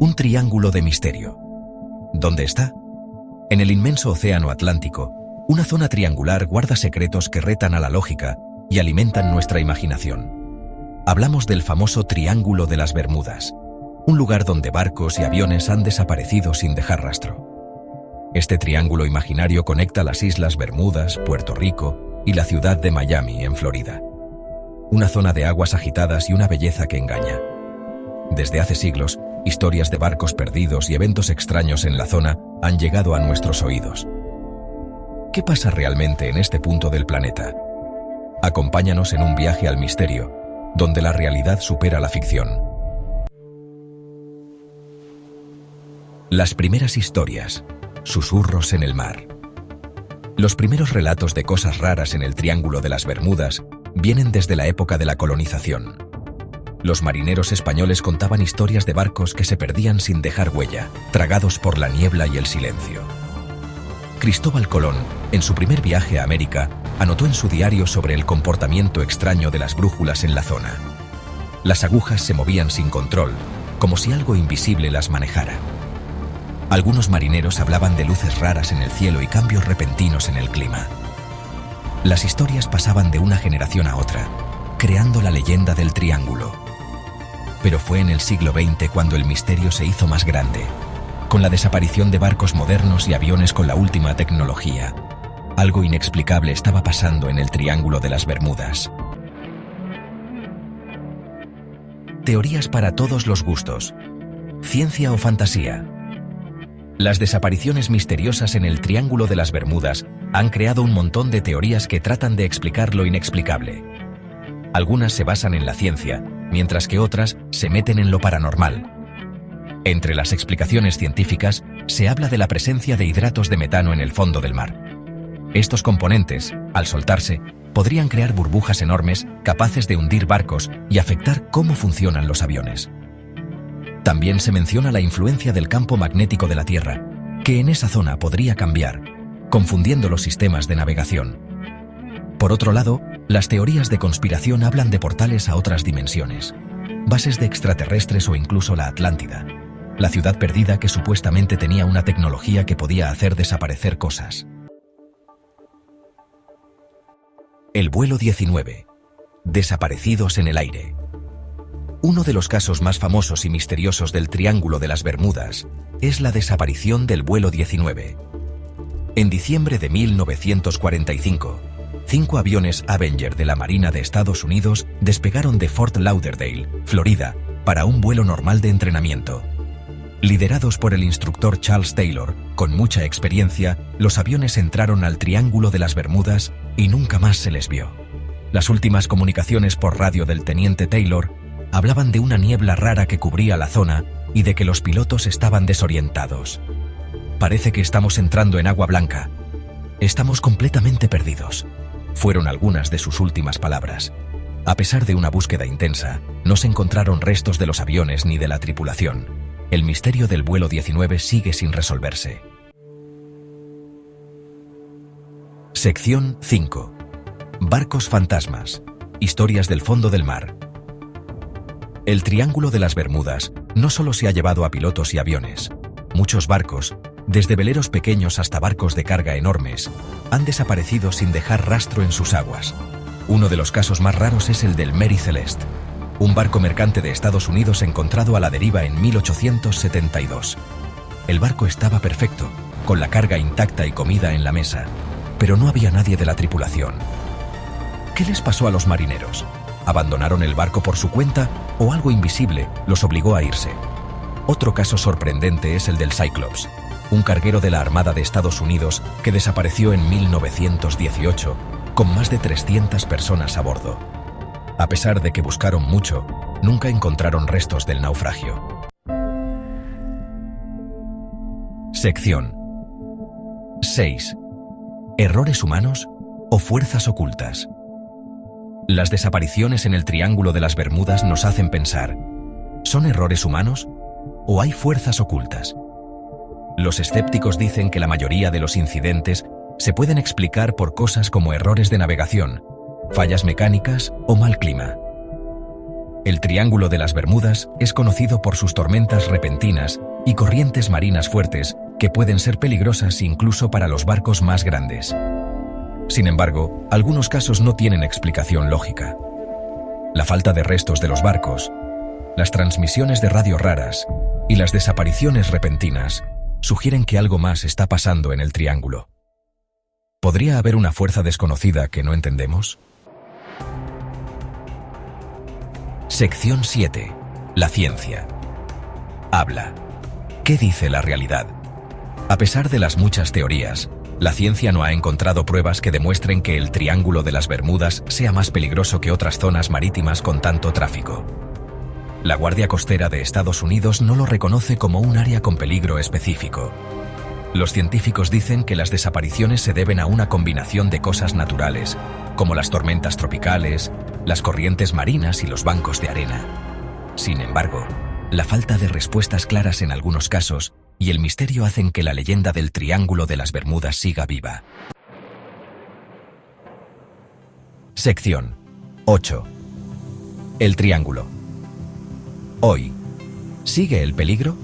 Un triángulo de misterio. ¿Dónde está? En el inmenso océano Atlántico, una zona triangular guarda secretos que retan a la lógica y alimentan nuestra imaginación. Hablamos del famoso Triángulo de las Bermudas, un lugar donde barcos y aviones han desaparecido sin dejar rastro. Este triángulo imaginario conecta las Islas Bermudas, Puerto Rico y la ciudad de Miami, en Florida. Una zona de aguas agitadas y una belleza que engaña. Desde hace siglos, historias de barcos perdidos y eventos extraños en la zona han llegado a nuestros oídos. ¿Qué pasa realmente en este punto del planeta? Acompáñanos en un viaje al misterio, donde la realidad supera la ficción. Las primeras historias, susurros en el mar. Los primeros relatos de cosas raras en el Triángulo de las Bermudas vienen desde la época de la colonización. Los marineros españoles contaban historias de barcos que se perdían sin dejar huella, tragados por la niebla y el silencio. Cristóbal Colón, en su primer viaje a América, anotó en su diario sobre el comportamiento extraño de las brújulas en la zona. Las agujas se movían sin control, como si algo invisible las manejara. Algunos marineros hablaban de luces raras en el cielo y cambios repentinos en el clima. Las historias pasaban de una generación a otra, creando la leyenda del Triángulo. Pero fue en el siglo XX cuando el misterio se hizo más grande, con la desaparición de barcos modernos y aviones con la última tecnología. Algo inexplicable estaba pasando en el Triángulo de las Bermudas. Teorías para todos los gustos. ¿Ciencia o fantasía? Las desapariciones misteriosas en el Triángulo de las Bermudas han creado un montón de teorías que tratan de explicar lo inexplicable. Algunas se basan en la ciencia, mientras que otras se meten en lo paranormal. Entre las explicaciones científicas se habla de la presencia de hidratos de metano en el fondo del mar. Estos componentes, al soltarse, podrían crear burbujas enormes capaces de hundir barcos y afectar cómo funcionan los aviones. También se menciona la influencia del campo magnético de la Tierra, que en esa zona podría cambiar, confundiendo los sistemas de navegación. Por otro lado, las teorías de conspiración hablan de portales a otras dimensiones, bases de extraterrestres o incluso la Atlántida, la ciudad perdida que supuestamente tenía una tecnología que podía hacer desaparecer cosas. El vuelo 19. Desaparecidos en el aire. Uno de los casos más famosos y misteriosos del Triángulo de las Bermudas es la desaparición del vuelo 19. En diciembre de 1945, 5 aviones Avenger de la Marina de Estados Unidos despegaron de Fort Lauderdale, Florida, para un vuelo normal de entrenamiento. Liderados por el instructor Charles Taylor, con mucha experiencia, los aviones entraron al Triángulo de las Bermudas y nunca más se les vio. Las últimas comunicaciones por radio del teniente Taylor hablaban de una niebla rara que cubría la zona y de que los pilotos estaban desorientados. Parece que estamos entrando en agua blanca. Estamos completamente perdidos, fueron algunas de sus últimas palabras. A pesar de una búsqueda intensa, no se encontraron restos de los aviones ni de la tripulación. El misterio del vuelo 19 sigue sin resolverse. Sección 5. Barcos fantasmas. Historias del fondo del mar. El Triángulo de las Bermudas no solo se ha llevado a pilotos y aviones. Muchos barcos, desde veleros pequeños hasta barcos de carga enormes, han desaparecido sin dejar rastro en sus aguas. Uno de los casos más raros es el del Mary Celeste, un barco mercante de Estados Unidos encontrado a la deriva en 1872. El barco estaba perfecto, con la carga intacta y comida en la mesa, pero no había nadie de la tripulación. ¿Qué les pasó a los marineros? ¿Abandonaron el barco por su cuenta o algo invisible los obligó a irse? Otro caso sorprendente es el del Cyclops, un carguero de la Armada de Estados Unidos que desapareció en 1918 con más de 300 personas a bordo. A pesar de que buscaron mucho, nunca encontraron restos del naufragio. Sección 6. ¿Errores humanos o fuerzas ocultas? Las desapariciones en el Triángulo de las Bermudas nos hacen pensar, ¿son errores humanos o hay fuerzas ocultas? Los escépticos dicen que la mayoría de los incidentes se pueden explicar por cosas como errores de navegación, fallas mecánicas o mal clima. El Triángulo de las Bermudas es conocido por sus tormentas repentinas y corrientes marinas fuertes que pueden ser peligrosas incluso para los barcos más grandes. Sin embargo, algunos casos no tienen explicación lógica. La falta de restos de los barcos, las transmisiones de radio raras y las desapariciones repentinas sugieren que algo más está pasando en el Triángulo. ¿Podría haber una fuerza desconocida que no entendemos? Sección 7. La ciencia. Habla. ¿Qué dice la realidad? A pesar de las muchas teorías, la ciencia no ha encontrado pruebas que demuestren que el Triángulo de las Bermudas sea más peligroso que otras zonas marítimas con tanto tráfico. La Guardia Costera de Estados Unidos no lo reconoce como un área con peligro específico. Los científicos dicen que las desapariciones se deben a una combinación de cosas naturales, como las tormentas tropicales, las corrientes marinas y los bancos de arena. Sin embargo, la falta de respuestas claras en algunos casos y el misterio hacen que la leyenda del Triángulo de las Bermudas siga viva. Sección 8. El Triángulo. Hoy, ¿sigue el peligro?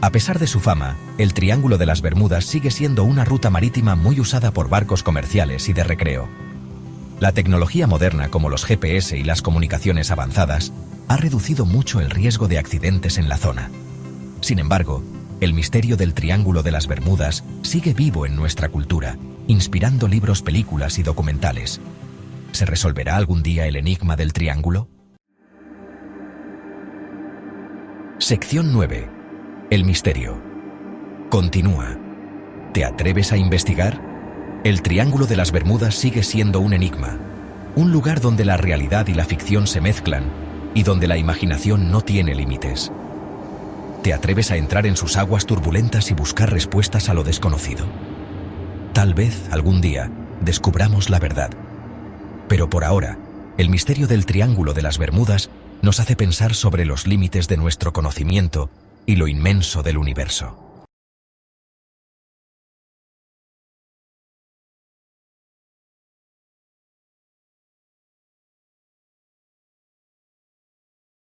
A pesar de su fama, el Triángulo de las Bermudas sigue siendo una ruta marítima muy usada por barcos comerciales y de recreo. La tecnología moderna, como los GPS y las comunicaciones avanzadas, ha reducido mucho el riesgo de accidentes en la zona. Sin embargo, el misterio del Triángulo de las Bermudas sigue vivo en nuestra cultura, inspirando libros, películas y documentales. ¿Se resolverá algún día el enigma del Triángulo? Sección 9. El misterio. Continúa. ¿Te atreves a investigar? El Triángulo de las Bermudas sigue siendo un enigma, un lugar donde la realidad y la ficción se mezclan y donde la imaginación no tiene límites. ¿Te atreves a entrar en sus aguas turbulentas y buscar respuestas a lo desconocido? Tal vez, algún día, descubramos la verdad. Pero por ahora, el misterio del Triángulo de las Bermudas nos hace pensar sobre los límites de nuestro conocimiento y lo inmenso del universo.